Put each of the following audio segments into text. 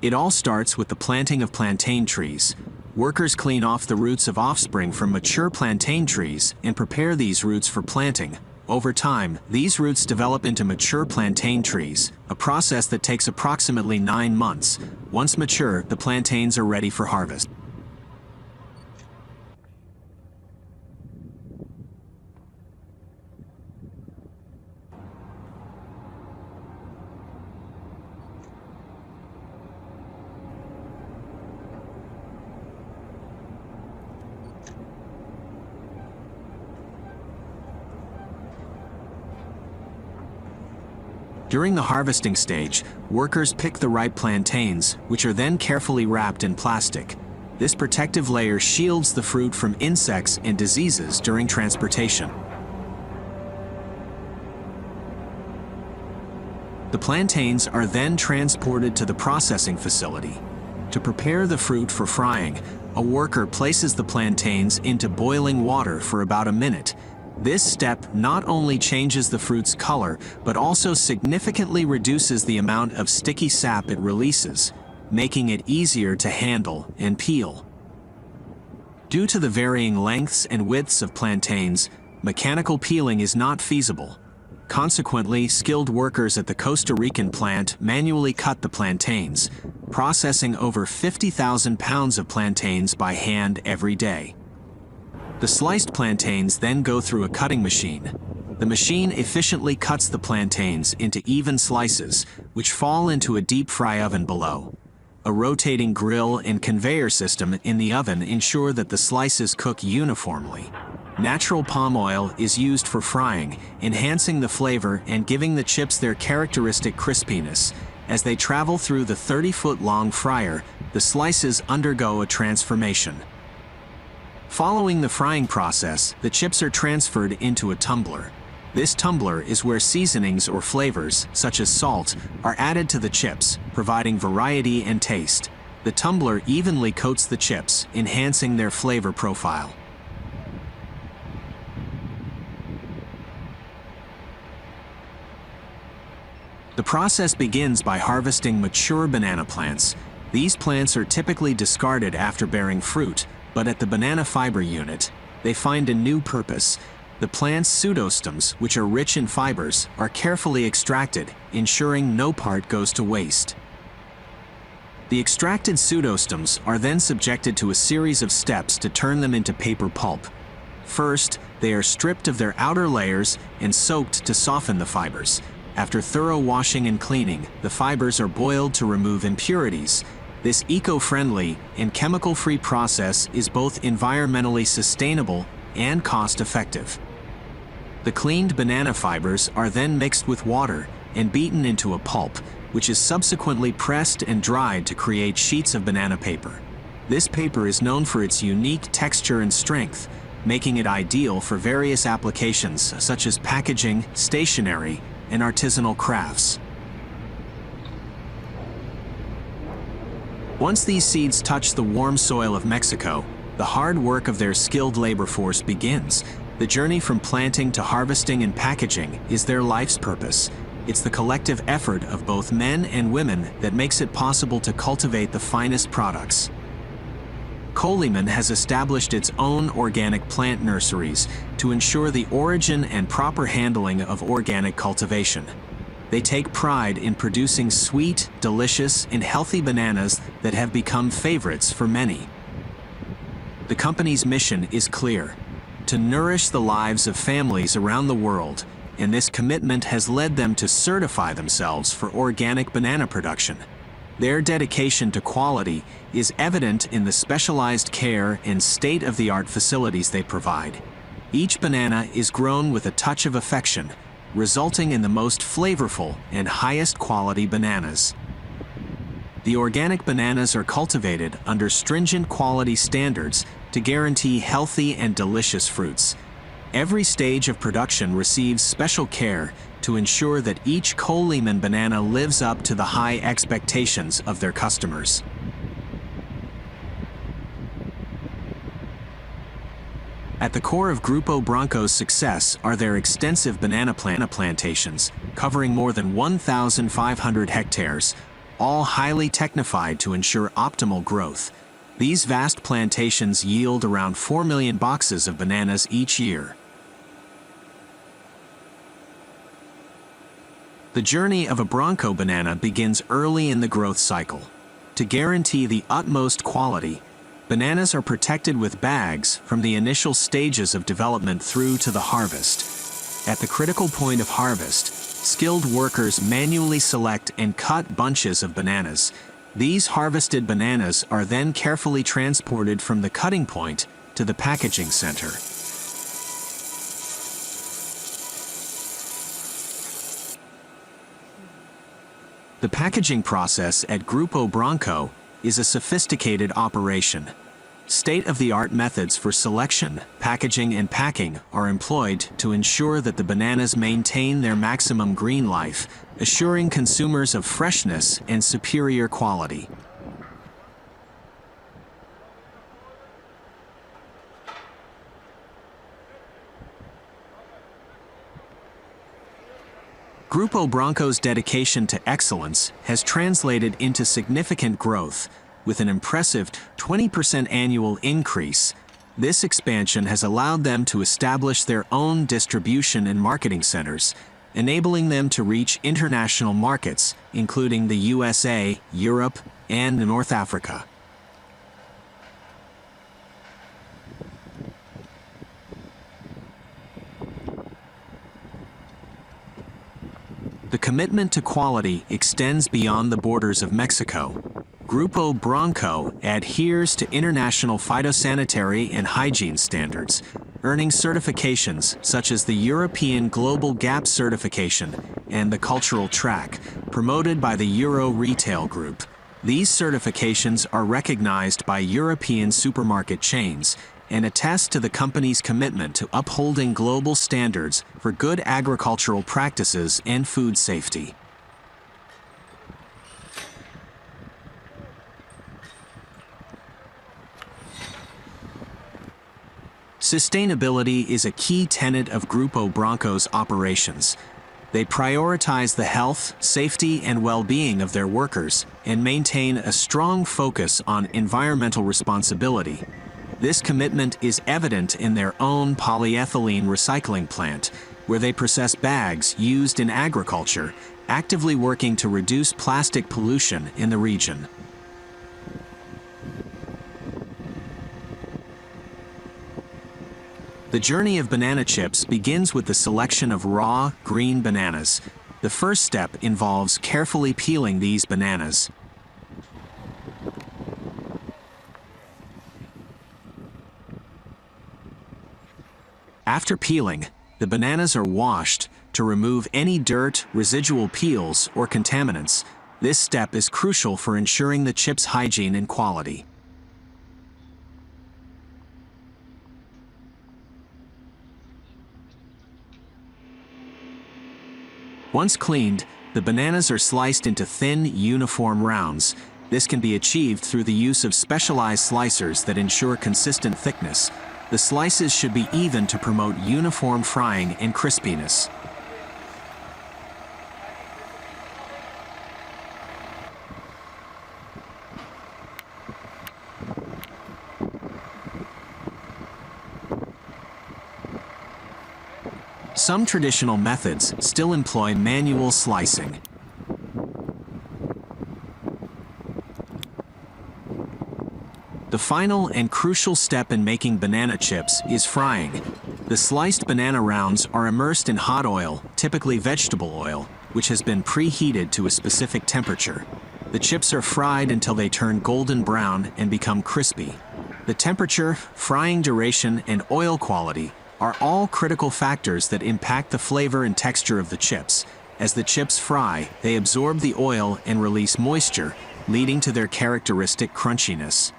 It all starts with the planting of plantain trees. Workers clean off the roots of offspring from mature plantain trees and prepare these roots for planting. Over time, these roots develop into mature plantain trees, a process that takes approximately 9 months. Once mature, the plantains are ready for harvest. During the harvesting stage, workers pick the ripe plantains, which are then carefully wrapped in plastic. This protective layer shields the fruit from insects and diseases during transportation. The plantains are then transported to the processing facility. To prepare the fruit for frying, a worker places the plantains into boiling water for about a minute. This step not only changes the fruit's color, but also significantly reduces the amount of sticky sap it releases, making it easier to handle and peel. Due to the varying lengths and widths of plantains, mechanical peeling is not feasible. Consequently, skilled workers at the Costa Rican plant manually cut the plantains, processing over 50,000 pounds of plantains by hand every day. The sliced plantains then go through a cutting machine. The machine efficiently cuts the plantains into even slices, which fall into a deep fry oven below. A rotating grill and conveyor system in the oven ensure that the slices cook uniformly. Natural palm oil is used for frying, enhancing the flavor and giving the chips their characteristic crispiness. As they travel through the 30-foot-long fryer, the slices undergo a transformation. Following the frying process, the chips are transferred into a tumbler. This tumbler is where seasonings or flavors, such as salt, are added to the chips, providing variety and taste. The tumbler evenly coats the chips, enhancing their flavor profile. The process begins by harvesting mature banana plants. These plants are typically discarded after bearing fruit, but at the banana fiber unit, they find a new purpose. The plant's pseudostems, which are rich in fibers, are carefully extracted, ensuring no part goes to waste. The extracted pseudostems are then subjected to a series of steps to turn them into paper pulp. First, they are stripped of their outer layers and soaked to soften the fibers. After thorough washing and cleaning, the fibers are boiled to remove impurities. This eco-friendly and chemical-free process is both environmentally sustainable and cost-effective. The cleaned banana fibers are then mixed with water and beaten into a pulp, which is subsequently pressed and dried to create sheets of banana paper. This paper is known for its unique texture and strength, making it ideal for various applications such as packaging, stationery, and artisanal crafts. Once these seeds touch the warm soil of Mexico, the hard work of their skilled labor force begins. The journey from planting to harvesting and packaging is their life's purpose. It's the collective effort of both men and women that makes it possible to cultivate the finest products. Coleman has established its own organic plant nurseries to ensure the origin and proper handling of organic cultivation. They take pride in producing sweet, delicious, and healthy bananas that have become favorites for many. The company's mission is clear: to nourish the lives of families around the world, and this commitment has led them to certify themselves for organic banana production. Their dedication to quality is evident in the specialized care and state-of-the-art facilities they provide. Each banana is grown with a touch of affection, resulting in the most flavorful and highest quality bananas. The organic bananas are cultivated under stringent quality standards to guarantee healthy and delicious fruits. Every stage of production receives special care to ensure that each Coleman banana lives up to the high expectations of their customers. At the core of Grupo Branco's success are their extensive banana plantations, covering more than 1,500 hectares. all highly technified to ensure optimal growth. These vast plantations yield around 4 million boxes of bananas each year. The journey of a Bronco banana begins early in the growth cycle. To guarantee the utmost quality, bananas are protected with bags from the initial stages of development through to the harvest. At the critical point of harvest, skilled workers manually select and cut bunches of bananas. These harvested bananas are then carefully transported from the cutting point to the packaging center. The packaging process at Grupo Bronco is a sophisticated operation. State-of-the-art methods for selection, packaging, and packing are employed to ensure that the bananas maintain their maximum green life, assuring consumers of freshness and superior quality. Grupo Bronco's dedication to excellence has translated into significant growth, with an impressive 20% annual increase. This expansion has allowed them to establish their own distribution and marketing centers, enabling them to reach international markets, including the USA, Europe, and North Africa. The commitment to quality extends beyond the borders of Mexico. Grupo Bronco adheres to international phytosanitary and hygiene standards, earning certifications such as the European Global Gap certification and the Cultural Track, promoted by the Euro Retail Group. These certifications are recognized by European supermarket chains and attest to the company's commitment to upholding global standards for good agricultural practices and food safety. Sustainability is a key tenet of Grupo Bronco's operations. They prioritize the health, safety, and well-being of their workers and maintain a strong focus on environmental responsibility. This commitment is evident in their own polyethylene recycling plant, where they process bags used in agriculture, actively working to reduce plastic pollution in the region. The journey of banana chips begins with the selection of raw, green bananas. The first step involves carefully peeling these bananas. After peeling, the bananas are washed to remove any dirt, residual peels, or contaminants. This step is crucial for ensuring the chip's hygiene and quality. Once cleaned, the bananas are sliced into thin, uniform rounds. This can be achieved through the use of specialized slicers that ensure consistent thickness. The slices should be even to promote uniform frying and crispiness. Some traditional methods still employ manual slicing. The final and crucial step in making banana chips is frying. The sliced banana rounds are immersed in hot oil, typically vegetable oil, which has been preheated to a specific temperature. The chips are fried until they turn golden brown and become crispy. The temperature, frying duration, and oil quality are all critical factors that impact the flavor and texture of the chips. As the chips fry, they absorb the oil and release moisture, leading to their characteristic crunchiness.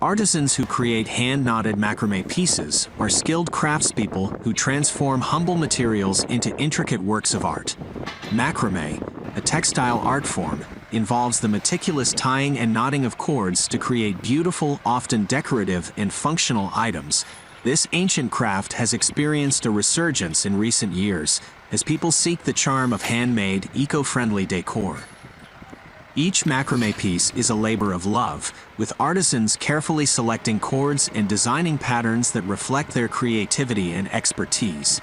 Artisans who create hand-knotted macrame pieces are skilled craftspeople who transform humble materials into intricate works of art. Macrame, a textile art form, involves the meticulous tying and knotting of cords to create beautiful, often decorative and functional items. This ancient craft has experienced a resurgence in recent years as people seek the charm of handmade, eco-friendly decor. Each macrame piece is a labor of love, with artisans carefully selecting cords and designing patterns that reflect their creativity and expertise.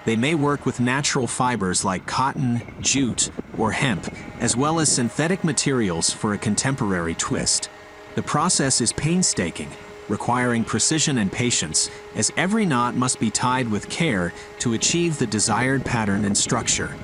They may work with natural fibers like cotton, jute, or hemp, as well as synthetic materials for a contemporary twist. The process is painstaking, requiring precision and patience, as every knot must be tied with care to achieve the desired pattern and structure.